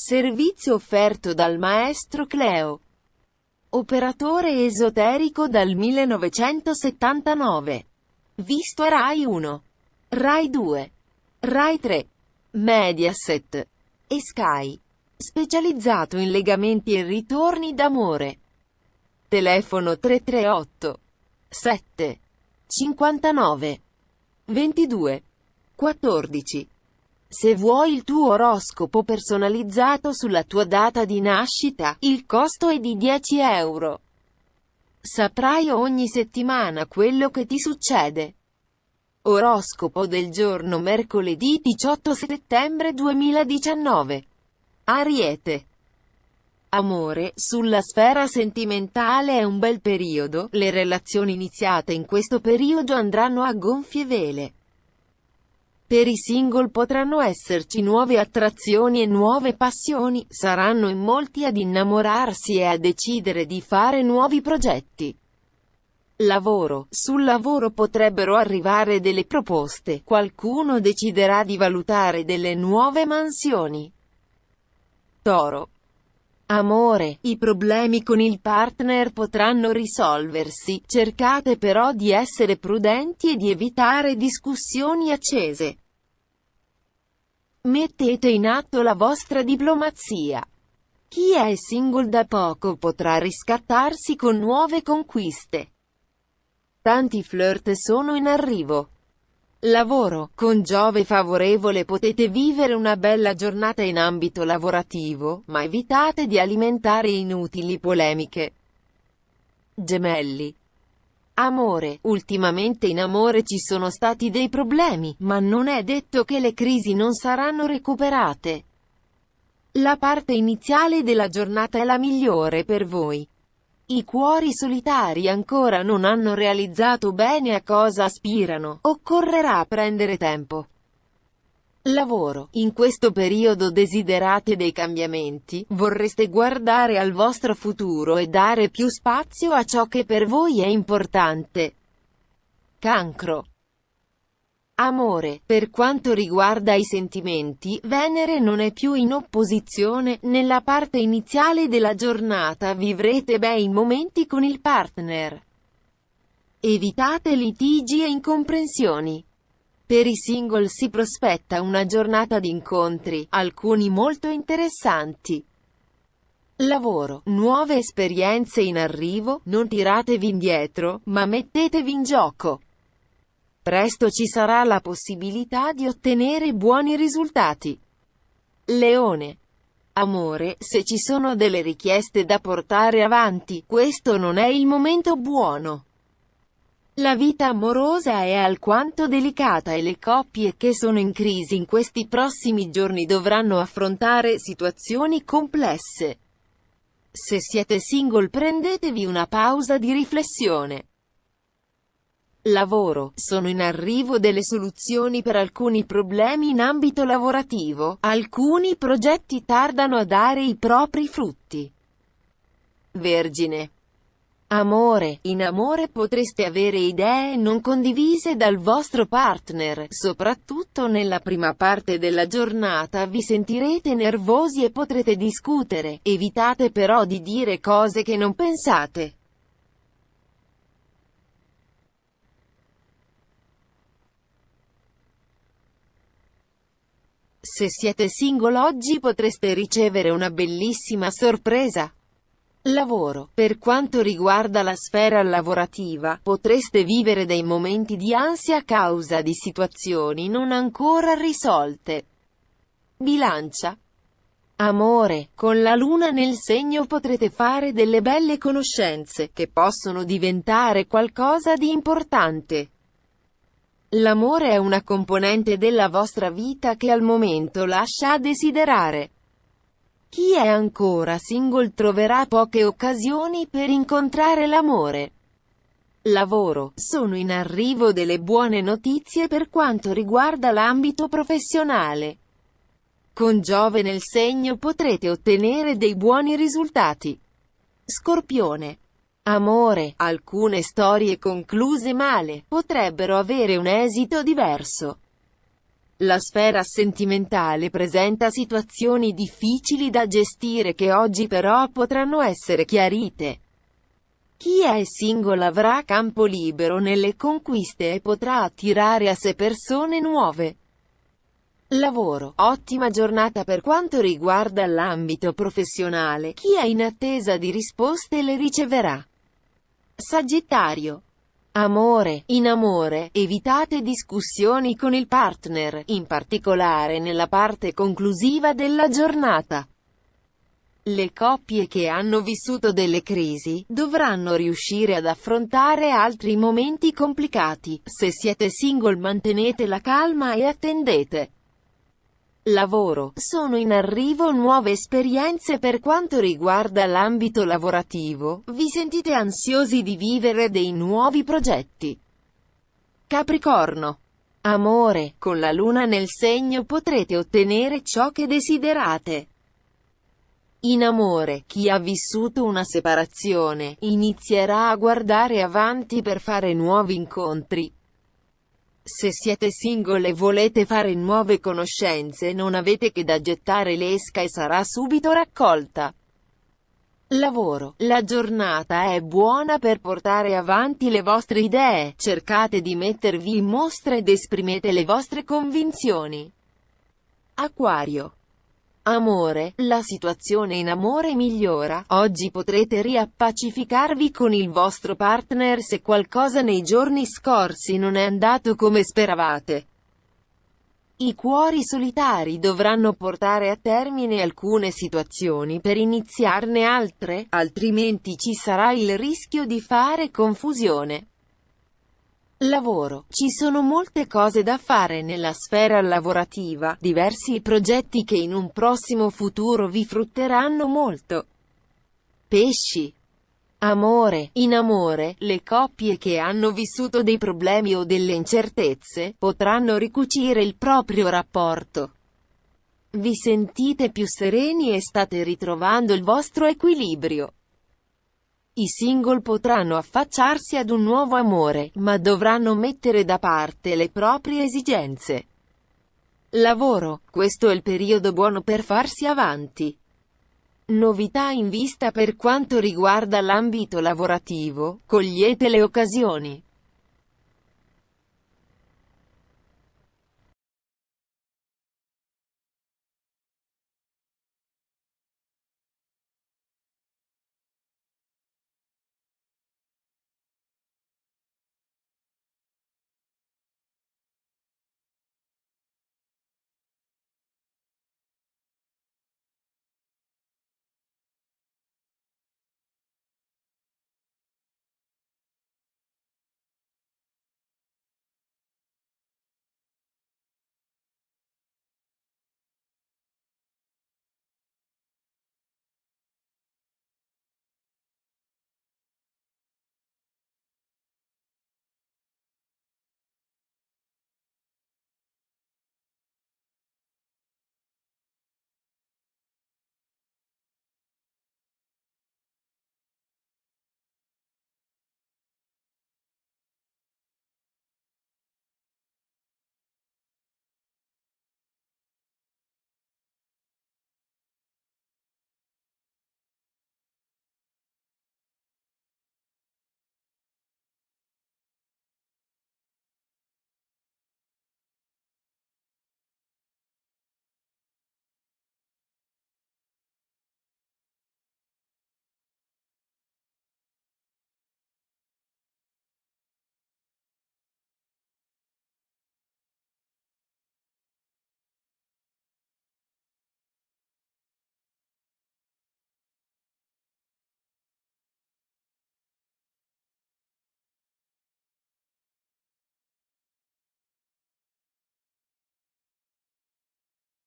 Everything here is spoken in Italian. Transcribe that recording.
Servizio offerto dal maestro Cleo. Operatore esoterico dal 1979. Visto a Rai 1, Rai 2, Rai 3, Mediaset e Sky. Specializzato in legamenti e ritorni d'amore. Telefono 338 7 59 22 14. Se vuoi il tuo oroscopo personalizzato sulla tua data di nascita, il costo è di 10 euro. Saprai ogni settimana quello che ti succede. Oroscopo del giorno mercoledì 18 settembre 2019. Ariete. Amore, sulla sfera sentimentale è un bel periodo, le relazioni iniziate in questo periodo andranno a gonfie vele. Per i single potranno esserci nuove attrazioni e nuove passioni, saranno in molti ad innamorarsi e a decidere di fare nuovi progetti. Lavoro. Sul lavoro potrebbero arrivare delle proposte, qualcuno deciderà di valutare delle nuove mansioni. Toro. Amore, i problemi con il partner potranno risolversi, cercate però di essere prudenti e di evitare discussioni accese. Mettete in atto la vostra diplomazia. Chi è single da poco potrà riscattarsi con nuove conquiste. Tanti flirt sono in arrivo. Lavoro. Con Giove favorevole potete vivere una bella giornata in ambito lavorativo, ma evitate di alimentare inutili polemiche. Gemelli. Amore. Ultimamente in amore ci sono stati dei problemi, ma non è detto che le crisi non saranno recuperate. La parte iniziale della giornata è la migliore per voi. I cuori solitari ancora non hanno realizzato bene a cosa aspirano, occorrerà prendere tempo. Lavoro. In questo periodo desiderate dei cambiamenti, vorreste guardare al vostro futuro e dare più spazio a ciò che per voi è importante. Cancro. Amore. Per quanto riguarda i sentimenti, Venere non è più in opposizione, nella parte iniziale della giornata vivrete bei momenti con il partner. Evitate litigi e incomprensioni. Per i single si prospetta una giornata di incontri, alcuni molto interessanti. Lavoro. Nuove esperienze in arrivo, non tiratevi indietro, ma mettetevi in gioco. Presto ci sarà la possibilità di ottenere buoni risultati. Leone. Amore, se ci sono delle richieste da portare avanti, questo non è il momento buono. La vita amorosa è alquanto delicata e le coppie che sono in crisi in questi prossimi giorni dovranno affrontare situazioni complesse. Se siete single prendetevi una pausa di riflessione. Lavoro. Sono in arrivo delle soluzioni per alcuni problemi in ambito lavorativo, alcuni progetti tardano a dare i propri frutti. Vergine. Amore. In amore potreste avere idee non condivise dal vostro partner, soprattutto nella prima parte della giornata vi sentirete nervosi e potrete discutere, evitate però di dire cose che non pensate. Se siete single oggi potreste ricevere una bellissima sorpresa. Lavoro. Per quanto riguarda la sfera lavorativa, potreste vivere dei momenti di ansia a causa di situazioni non ancora risolte. Bilancia. Amore. Con la luna nel segno potrete fare delle belle conoscenze, che possono diventare qualcosa di importante. L'amore è una componente della vostra vita che al momento lascia a desiderare. Chi è ancora single troverà poche occasioni per incontrare l'amore. Lavoro. Sono in arrivo delle buone notizie per quanto riguarda l'ambito professionale. Con Giove nel segno potrete ottenere dei buoni risultati. Scorpione. Amore. Alcune storie concluse male potrebbero avere un esito diverso. La sfera sentimentale presenta situazioni difficili da gestire che oggi però potranno essere chiarite. Chi è single avrà campo libero nelle conquiste e potrà attirare a sé persone nuove. Lavoro. Ottima giornata per quanto riguarda l'ambito professionale. Chi è in attesa di risposte le riceverà. Sagittario. Amore. In amore, evitate discussioni con il partner, in particolare nella parte conclusiva della giornata. Le coppie che hanno vissuto delle crisi dovranno riuscire ad affrontare altri momenti complicati. Se siete single mantenete la calma e attendete. Lavoro. Sono in arrivo nuove esperienze per quanto riguarda l'ambito lavorativo, vi sentite ansiosi di vivere dei nuovi progetti. Capricorno. Amore. Con la luna nel segno potrete ottenere ciò che desiderate. In amore, chi ha vissuto una separazione, inizierà a guardare avanti per fare nuovi incontri. Se siete single e volete fare nuove conoscenze, non avete che da gettare l'esca e sarà subito raccolta. Lavoro. La giornata è buona per portare avanti le vostre idee, cercate di mettervi in mostra ed esprimete le vostre convinzioni. Acquario. Amore. La situazione in amore migliora, oggi potrete riappacificarvi con il vostro partner se qualcosa nei giorni scorsi non è andato come speravate. I cuori solitari dovranno portare a termine alcune situazioni per iniziarne altre, altrimenti ci sarà il rischio di fare confusione. Lavoro. Ci sono molte cose da fare nella sfera lavorativa, diversi progetti che in un prossimo futuro vi frutteranno molto. Pesci. Amore. In amore, le coppie che hanno vissuto dei problemi o delle incertezze, potranno ricucire il proprio rapporto. Vi sentite più sereni e state ritrovando il vostro equilibrio. I single potranno affacciarsi ad un nuovo amore, ma dovranno mettere da parte le proprie esigenze. Lavoro. Questo è il periodo buono per farsi avanti. Novità in vista per quanto riguarda l'ambito lavorativo, cogliete le occasioni.